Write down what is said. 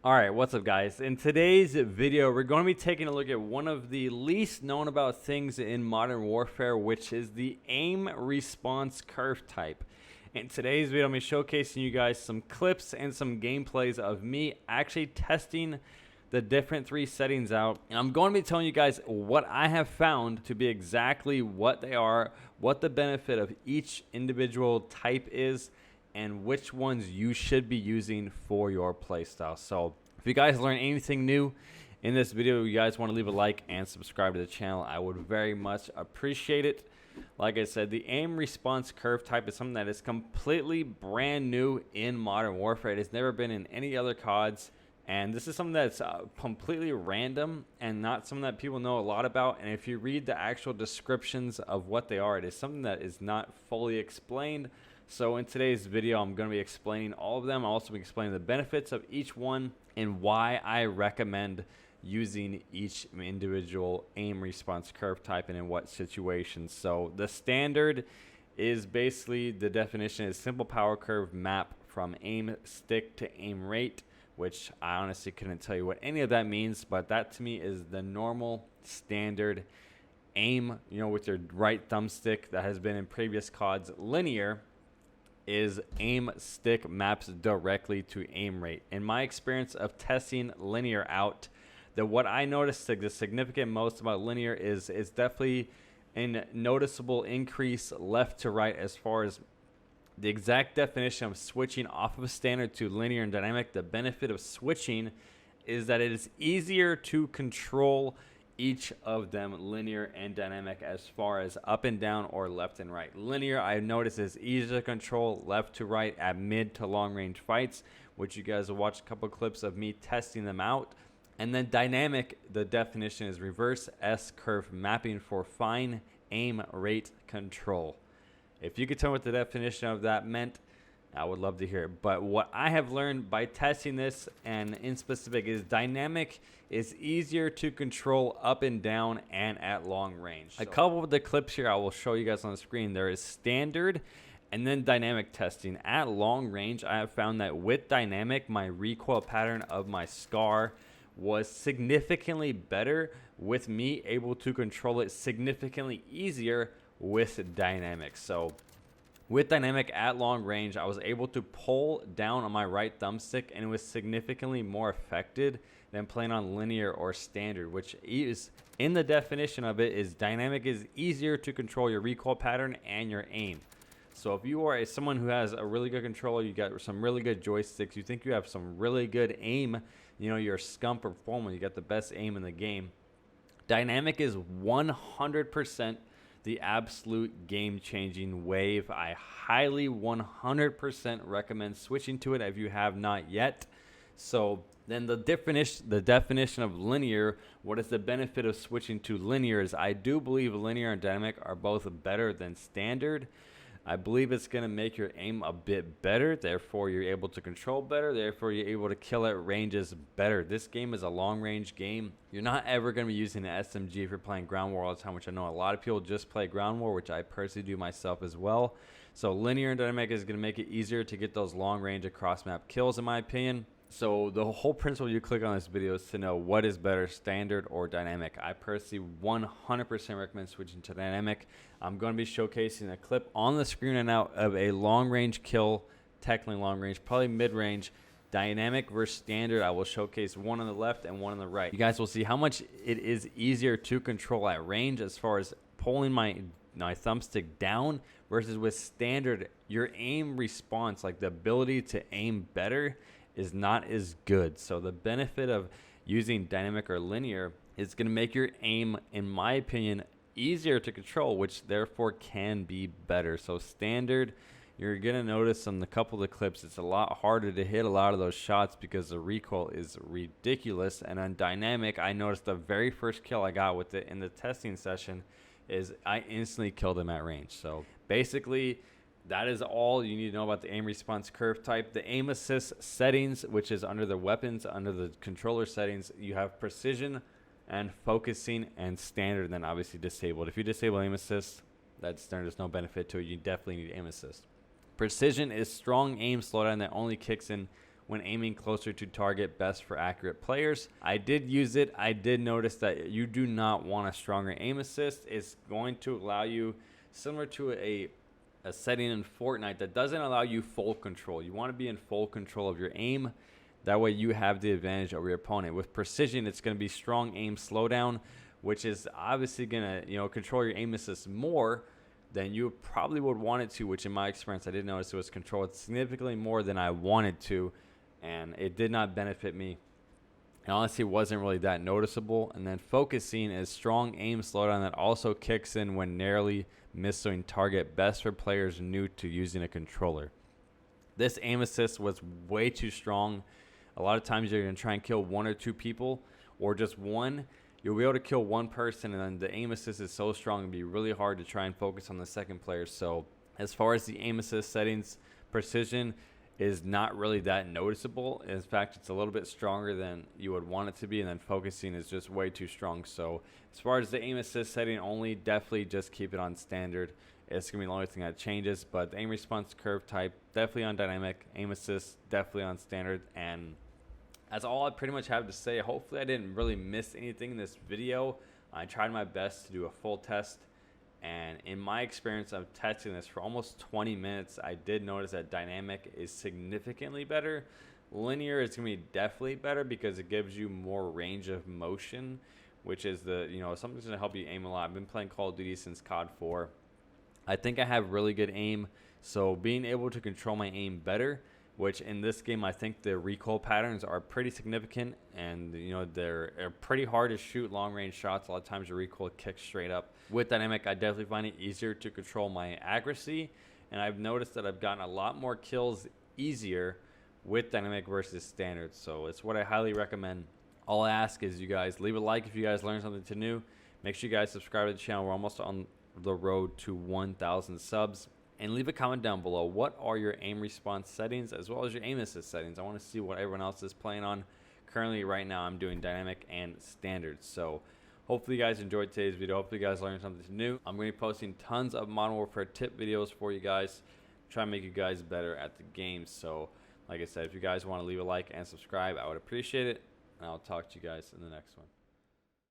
Alright, what's up guys? In today's video, we're going to be taking a look at one of the least known about things in Modern Warfare, which is the aim response curve type. In today's video, I'm going to be showcasing you guys some clips and some gameplays of me actually testing the different three settings out. And I'm going to be telling you guys what I have found to be exactly what they are, what the benefit of each individual type is, and which ones you should be using for your playstyle. So if you guys learn anything new in this video, you guys want to leave a like and subscribe to the channel, I would very much appreciate it. Like I said, the aim response curve type is something that is completely brand new in Modern Warfare. It has never been in any other CODs, and this is something that's completely random and not something that people know a lot about. And if you read the actual descriptions of what they are, it is something that is not fully explained. So in today's video, I'm going to be explaining all of them. I'll also be explaining the benefits of each one and why I recommend using each individual aim response curve type and in what situations. So the standard is basically, the definition is simple power curve map from aim stick to aim rate, which I honestly couldn't tell you what any of that means, but that to me is the normal standard aim, with your right thumbstick that has been in previous CODs. Linear is aim stick maps directly to aim rate. In my experience of testing linear out, what I noticed the significant most about linear is definitely a noticeable increase left to right as far as the exact definition of switching off of a standard to linear and dynamic. The benefit of switching is that it is easier to control each of them, linear and dynamic, as far as up and down or left and right. Linear, I've noticed, is easier to control left to right at mid to long range fights, which you guys will watch a couple clips of me testing them out. And then dynamic, the definition is reverse S-curve mapping for fine aim rate control. If you could tell me what the definition of that meant, I would love to hear it. But what I have learned by testing this, and in specific, is dynamic is easier to control up and down and at long range. A couple of the clips here I will show you guys on the screen. There is standard and then dynamic testing. At long range, I have found that with dynamic, my recoil pattern of my SCAR was significantly better, with me able to control it significantly easier with dynamic. So with dynamic at long range, I was able to pull down on my right thumbstick, and it was significantly more effective than playing on linear or standard, which is, in the definition of it, is dynamic is easier to control your recoil pattern and your aim. So if you are someone who has a really good controller, you got some really good joysticks, you think you have some really good aim, you're scum performer, you got the best aim in the game, dynamic is 100% the absolute game-changing wave. I highly 100% recommend switching to it if you have not yet. So then the definition of linear, what is the benefit of switching to linear, is I do believe linear and dynamic are both better than standard. I believe it's going to make your aim a bit better, therefore you're able to control better, therefore you're able to kill at ranges better. This game is a long-range game. You're not ever going to be using an SMG if you're playing ground war all the time, which I know a lot of people just play ground war, which I personally do myself as well. So linear and dynamic is going to make it easier to get those long-range across-map kills, in my opinion. So the whole principle you click on this video is to know what is better, standard or dynamic. I personally 100% recommend switching to dynamic. I'm going to be showcasing a clip on the screen right now of a long-range kill, technically long-range, probably mid-range, dynamic versus standard. I will showcase one on the left and one on the right. You guys will see how much it is easier to control at range as far as pulling my thumbstick down versus with standard. Your aim response, like the ability to aim better, is not as good. So the benefit of using dynamic or linear is going to make your aim, in my opinion, easier to control, which therefore can be better. So standard, you're going to notice on a couple of the clips, it's a lot harder to hit a lot of those shots because the recoil is ridiculous. And on dynamic, I noticed the very first kill I got with it in the testing session is I instantly killed him at range. So basically, that is all you need to know about the aim response curve type. The aim assist settings, which is under the weapons, under the controller settings, you have precision and focusing and standard, and then obviously disabled. If you disable aim assist, there's no benefit to it. You definitely need aim assist. Precision is strong aim slowdown that only kicks in when aiming closer to target, best for accurate players. I did use it. I did notice that you do not want a stronger aim assist. It's going to allow you, similar to a setting in Fortnite that doesn't allow you full control. You want to be in full control of your aim. That way you have the advantage over your opponent. With precision, it's going to be strong aim slowdown, which is obviously going to, control your aim assist more than you probably would want it to, which in my experience, I did notice it was controlled significantly more than I wanted to, and it did not benefit me. And honestly, it wasn't really that noticeable. And then focusing is strong aim slowdown that also kicks in when narrowly missing target, best for players new to using a controller. This aim assist was way too strong. A lot of times you're going to try and kill 1 or 2 people, or just one. You'll be able to kill one person, and then the aim assist is so strong it'll be really hard to try and focus on the second player. So as far as the aim assist settings, precision is not really that noticeable. In fact, it's a little bit stronger than you would want it to be, and then focusing is just way too strong. So as far as the aim assist setting only, definitely just keep it on standard. It's going to be the only thing that changes, but the aim response curve type, definitely on dynamic. Aim assist, definitely on standard. And that's all I pretty much have to say. Hopefully I didn't really miss anything in this video. I tried my best to do a full test. And in my experience of testing this for almost 20 minutes, I did notice that dynamic is significantly better. Linear is going to be definitely better because it gives you more range of motion, which is something that's going to help you aim a lot. I've been playing Call of Duty since COD 4. I think I have really good aim, so being able to control my aim better, which in this game I think the recoil patterns are pretty significant, and they're pretty hard to shoot long range shots. A lot of times your recoil kicks straight up. With dynamic, I definitely find it easier to control my accuracy, and I've noticed that I've gotten a lot more kills easier with dynamic versus standard. So it's what I highly recommend. All I ask is you guys leave a like if you guys learned something new. Make sure you guys subscribe to the channel. We're almost on the road to 1,000 subs. And leave a comment down below. What are your aim response settings as well as your aim assist settings? I want to see what everyone else is playing on. Currently, right now, I'm doing dynamic and standard. So hopefully you guys enjoyed today's video. Hopefully you guys learned something new. I'm going to be posting tons of Modern Warfare tip videos for you guys. Try and make you guys better at the game. So like I said, if you guys want to leave a like and subscribe, I would appreciate it. And I'll talk to you guys in the next one.